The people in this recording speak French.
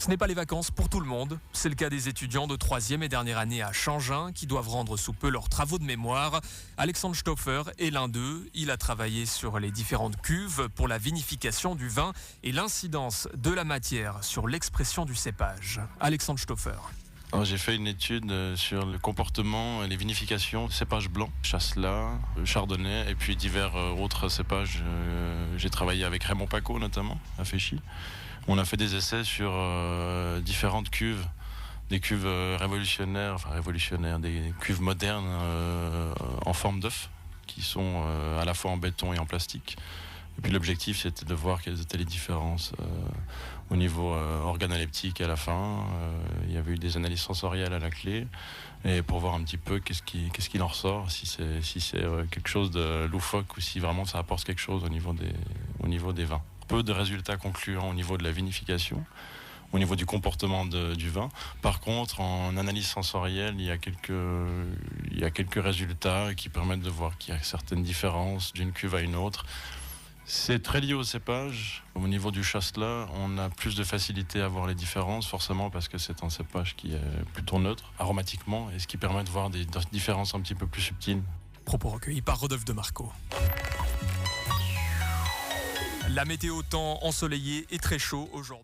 Ce n'est pas les vacances pour tout le monde. C'est le cas des étudiants de 3e et dernière année à Changin qui doivent rendre sous peu leurs travaux de mémoire. Alexandre Stoffer est l'un d'eux. Il a travaillé sur les différentes cuves pour la vinification du vin et l'incidence de la matière sur l'expression du cépage. Alexandre Stoffer. Alors, j'ai fait une étude sur le comportement et les vinifications de cépages blancs, Chasselas, Chardonnay et puis divers autres cépages. J'ai travaillé avec Raymond Paco notamment à Féchy. On a fait des essais sur différentes cuves, des cuves révolutionnaires, des cuves modernes en forme d'œuf qui sont à la fois en béton et en plastique. Et puis l'objectif, c'était de voir quelles étaient les différences au niveau organoleptique à la fin. Il y avait eu des analyses sensorielles à la clé, et pour voir un petit peu qu'est-ce qu'il en ressort, si c'est quelque chose de loufoque ou si vraiment ça apporte quelque chose au niveau des vins. Peu de résultats concluants au niveau de la vinification, au niveau du comportement du vin. Par contre, en analyse sensorielle, il y a quelques résultats qui permettent de voir qu'il y a certaines différences d'une cuve à une autre. C'est très lié au cépage. Au niveau du Chasselas, on a plus de facilité à voir les différences, forcément parce que c'est un cépage qui est plutôt neutre aromatiquement, et ce qui permet de voir des différences un petit peu plus subtiles. Propos recueillis par Rodolphe de Marco. La météo, temps ensoleillé et très chaud aujourd'hui.